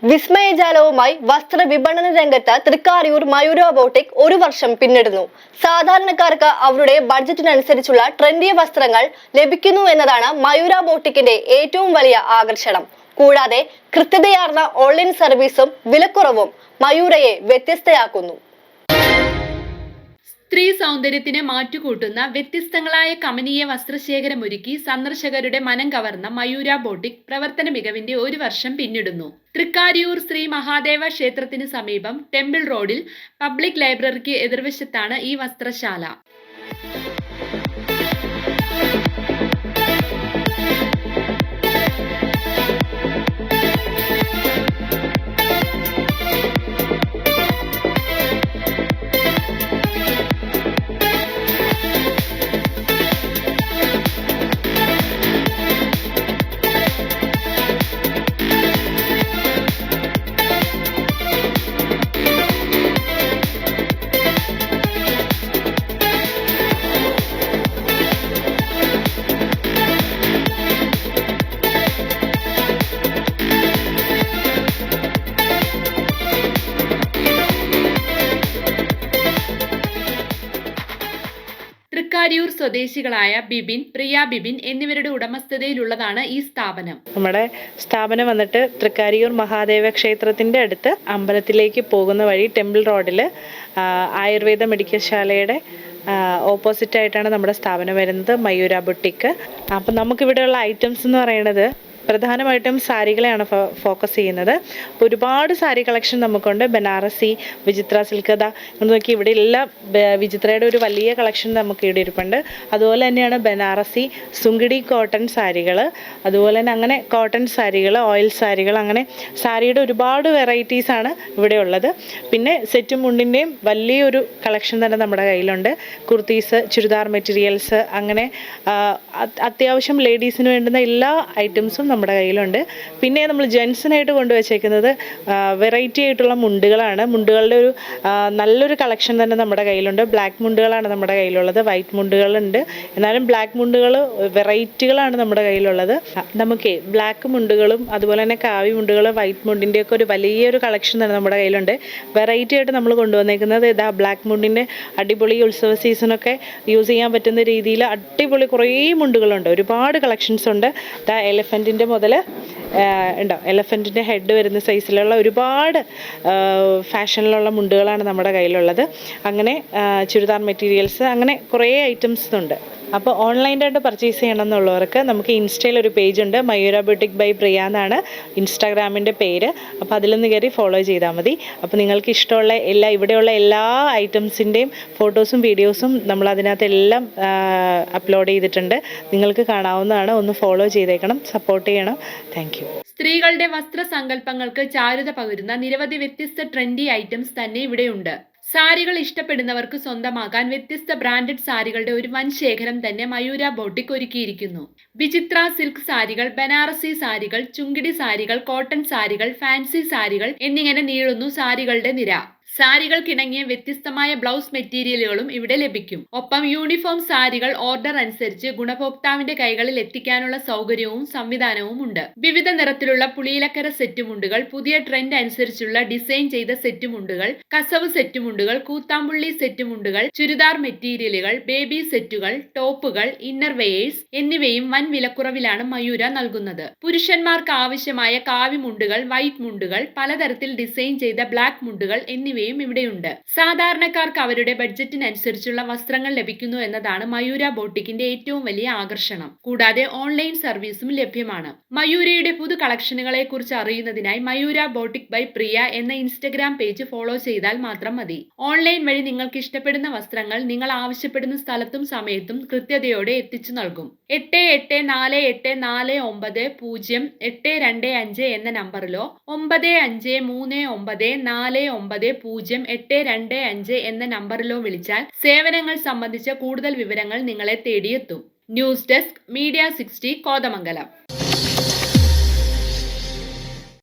വിസ്മയജാലവുമായി വസ്ത്രവിപണന രംഗത്ത് തൃക്കാരിയൂർ മയൂര ബോട്ടിക് ഒരു വർഷം പിന്നിടുന്നു. സാധാരണക്കാർക്ക് അവരുടെ ബഡ്ജറ്റിനനുസരിച്ചുള്ള ട്രെൻഡി വസ്ത്രങ്ങൾ ലഭിക്കുന്നു എന്നതാണ് മയൂര ബോട്ടിക്കിന്റെ ഏറ്റവും വലിയ ആകർഷണം. കൂടാതെ കൃത്യതയാർന്ന ഓൺലൈൻ സർവീസും വിലക്കുറവും മയൂരയെ വ്യത്യസ്തയാക്കുന്നു. സ്ത്രീ സൗന്ദര്യത്തിന് മാറ്റുകൂട്ടുന്ന വ്യത്യസ്തങ്ങളായ കമനീയ വസ്ത്രശേഖരമൊരുക്കി സന്ദർശകരുടെ മനം കവർന്ന മയൂര ബോട്ടിക് പ്രവർത്തന മികവിന്റെ ഒരു വർഷം പിന്നിടുന്നു. തൃക്കാരിയൂർ ശ്രീ മഹാദേവ ക്ഷേത്രത്തിന് സമീപം ടെമ്പിൾ റോഡിൽ പബ്ലിക് ലൈബ്രറിക്ക് എതിർവശത്താണ് ഈ വസ്ത്രശാല. തൃക്കാരിയൂർ സ്വദേശികളായ ബിബിൻ, പ്രിയ ബിബിൻ എന്നിവരുടെ ഉടമസ്ഥതയിലുള്ളതാണ് ഈ സ്ഥാപനം. നമ്മുടെ സ്ഥാപനം വന്നിട്ട് തൃക്കാരിയൂർ മഹാദേവ ക്ഷേത്രത്തിന്റെ അടുത്ത് അമ്പലത്തിലേക്ക് പോകുന്ന വഴി ടെമ്പിൾ റോഡിൽ ആയുർവേദ മെഡിക്കൽ ശാലയുടെ ഓപ്പോസിറ്റ് ആയിട്ടാണ് നമ്മുടെ സ്ഥാപനം വരുന്നത്, മയൂര ബുട്ടിക്ക്. അപ്പം നമുക്കിവിടെയുള്ള ഐറ്റംസ് എന്ന് പറയുന്നത് പ്രധാനമായിട്ടും സാരികളെയാണ് ഫോക്കസ് ചെയ്യുന്നത്. അപ്പോൾ ഒരുപാട് സാരി കളക്ഷൻ നമുക്കുണ്ട്. ബനാറസി, വിചിത്ര സിൽക്ക്, നോക്കി ഇവിടെ എല്ലാം വിചിത്രയുടെ ഒരു വലിയ കളക്ഷൻ നമുക്ക് ഇവിടെ ഇരിപ്പുണ്ട്. അതുപോലെ തന്നെയാണ് ബനാറസി, സുങ്കിടി കോട്ടൺ സാരികൾ, അതുപോലെ തന്നെ അങ്ങനെ കോട്ടൺ സാരികൾ, ഓയിൽ സാരികൾ, അങ്ങനെ സാരിയുടെ ഒരുപാട് വെറൈറ്റീസാണ് ഇവിടെ ഉള്ളത്. പിന്നെ സെറ്റും മുണ്ടിൻ്റെയും വലിയൊരു കളക്ഷൻ തന്നെ നമ്മുടെ കയ്യിലുണ്ട്. കുർത്തീസ്, ചുരിദാർ മെറ്റീരിയൽസ്, അങ്ങനെ അത്യാവശ്യം ലേഡീസിന് വേണ്ടുന്ന എല്ലാ ഐറ്റംസും നമ്മുടെ കയ്യിലുണ്ട്. പിന്നെ നമ്മൾ ജെൻസിനായിട്ട് കൊണ്ടുവച്ചേക്കുന്നത് വെറൈറ്റി ആയിട്ടുള്ള മുണ്ടുകളാണ്. മുണ്ടുകളുടെ ഒരു നല്ലൊരു കളക്ഷൻ തന്നെ നമ്മുടെ കയ്യിലുണ്ട്. ബ്ലാക്ക് മുണ്ടുകളാണ് നമ്മുടെ കയ്യിലുള്ളത്, വൈറ്റ് മുണ്ടുകളുണ്ട്. എന്നാലും ബ്ലാക്ക് മുണ്ടുകൾ വെറൈറ്റികളാണ് നമ്മുടെ കയ്യിലുള്ളത്. നമുക്ക് ബ്ലാക്ക് മുണ്ടുകളും അതുപോലെ തന്നെ കാവി മുണ്ടുകൾ, വൈറ്റ് മുണ്ടിൻ്റെയൊക്കെ ഒരു വലിയൊരു കളക്ഷൻ തന്നെ നമ്മുടെ കയ്യിലുണ്ട്. വെറൈറ്റി ആയിട്ട് നമ്മൾ കൊണ്ടുവന്നേക്കുന്നത് ഇതാ ബ്ലാക്ക് മുണ്ടിൻ്റെ അടിപൊളി ഉത്സവ സീസണൊക്കെ യൂസ് ചെയ്യാൻ പറ്റുന്ന രീതിയിൽ അടിപൊളി കുറേ മുണ്ടുകളുണ്ട്. ഒരുപാട് കളക്ഷൻസ് ഉണ്ട്. ഇതാ എലഫൻറ്റിൻ്റെ മുതൽ ഉണ്ടോ, എലഫൻറ്റിൻ്റെ ഹെഡ് വരുന്ന സൈസിലുള്ള ഒരുപാട് ഫാഷനിലുള്ള മുണ്ടുകളാണ് നമ്മുടെ കയ്യിലുള്ളത്. അങ്ങനെ ചുരിദാർ മെറ്റീരിയൽസ്, അങ്ങനെ കുറേ ഐറ്റംസ് ഉണ്ട്. അപ്പോൾ ഓൺലൈനായിട്ട് പർച്ചേസ് ചെയ്യണമെന്നുള്ളവർക്ക് നമുക്ക് ഇൻസ്റ്റയിൽ ഒരു പേജ് ഉണ്ട്, മയൂര ബുട്ടിക് ബൈ പ്രിയ എന്നാണ് ഇൻസ്റ്റാഗ്രാമിൻ്റെ പേര്. അപ്പോൾ അതിലൊന്ന് കയറി ഫോളോ ചെയ്താൽ മതി. അപ്പോൾ നിങ്ങൾക്ക് ഇഷ്ടമുള്ള ഇവിടെയുള്ള എല്ലാ ഐറ്റംസിൻ്റെയും ഫോട്ടോസും വീഡിയോസും നമ്മൾ അതിനകത്തെല്ലാം അപ്ലോഡ് ചെയ്തിട്ടുണ്ട്. നിങ്ങൾക്ക് കാണാവുന്നതാണ്. ഒന്ന് ഫോളോ ചെയ്തേക്കണം, സപ്പോർട്ട് ചെയ്യണം. Thank you. സ്ത്രീകളുടെ വസ്ത്രസങ്കല്പങ്ങൾക്ക് ചാരുത പകരുന്ന നിരവധി വ്യത്യസ്ത ട്രെൻഡി ഐറ്റംസ് തന്നെ ഇവിടെയുണ്ട്. സാരികൾ ഇഷ്ടപ്പെടുന്നവർക്ക് സ്വന്തമാക്കാൻ വ്യത്യസ്ത ബ്രാൻഡഡ് സാരികളുടെ ഒരു വൻ ശേഖരം തന്നെ മയൂര ബോട്ടിക് ഒരുക്കിയിരിക്കുന്നു. വിചിത്ര സിൽക്ക് സാരികൾ, ബനാറസി സാരികൾ, ചുങ്കിടി സാരികൾ, കോട്ടൺ സാരികൾ, ഫാൻസി സാരികൾ എന്നിങ്ങനെ നീളുന്നു സാരികളുടെ നിര. സാരികൾക്കിണങ്ങിയ വ്യത്യസ്തമായ ബ്ലൗസ് മെറ്റീരിയലുകളും ഇവിടെ ലഭിക്കും. ഒപ്പം യൂണിഫോം സാരികൾ ഓർഡർ അനുസരിച്ച് ഗുണഭോക്താവിന്റെ കൈകളിൽ എത്തിക്കാനുള്ള സൗകര്യവും സംവിധാനവും ഉണ്ട്. വിവിധ നിറത്തിലുള്ള പുളിയിലക്കര സെറ്റുമുണ്ടുകൾ, പുതിയ ട്രെൻഡ് അനുസരിച്ചുള്ള ഡിസൈൻ ചെയ്ത സെറ്റുമുണ്ടുകൾ, കസവ് സെറ്റുമുണ്ടുകൾ, കൂത്താമ്പുള്ളി സെറ്റുമുണ്ടുകൾ, ചുരിദാർ മെറ്റീരിയലുകൾ, ബേബി സെറ്റുകൾ, ടോപ്പുകൾ, ഇന്നർ വെയേഴ്സ് എന്നിവയും വൻ വിലക്കുറവിലാണ് മയൂര നൽകുന്നത്. പുരുഷന്മാർക്ക് ആവശ്യമായ കാവി മുണ്ടുകൾ, വൈറ്റ് മുണ്ടുകൾ, പലതരത്തിൽ ഡിസൈൻ ചെയ്ത ബ്ലാക്ക് മുണ്ടുകൾ എന്നിവയും ഇവിടെയുണ്ട്. സാധാരണക്കാർക്ക് അവരുടെ ബഡ്ജറ്റിനനുസരിച്ചുള്ള വസ്ത്രങ്ങൾ ലഭിക്കുന്നു എന്നതാണ് മയൂര ബോട്ടിക്കിന്റെ ഏറ്റവും വലിയ ആകർഷണം. കൂടാതെ ഓൺലൈൻ സർവീസും ലഭ്യമാണ്. മയൂരയുടെ പുതു കളക്ഷനുകളെ കുറിച്ച് അറിയുന്നതിനായി മയൂര ബോട്ടിക് ബൈ പ്രിയ എന്ന ഇൻസ്റ്റഗ്രാം പേജ് ഫോളോ ചെയ്താൽ മാത്രം മതി. ഓൺലൈൻ വഴി നിങ്ങൾക്ക് ഇഷ്ടപ്പെടുന്ന വസ്ത്രങ്ങൾ നിങ്ങൾ ആവശ്യപ്പെടുന്ന സ്ഥലത്തും സമയത്തും കൃത്യതയോടെ എത്തിച്ചു നൽകും. 8848490825 എന്ന നമ്പറിലോ 9539490825 എന്ന നമ്പറിലോ വിളിച്ചാൽ സേവനങ്ങൾ സംബന്ധിച്ച കൂടുതൽ വിവരങ്ങൾ നിങ്ങളെ തേടിയെത്തും. News desk, media 60, Kothamangalam.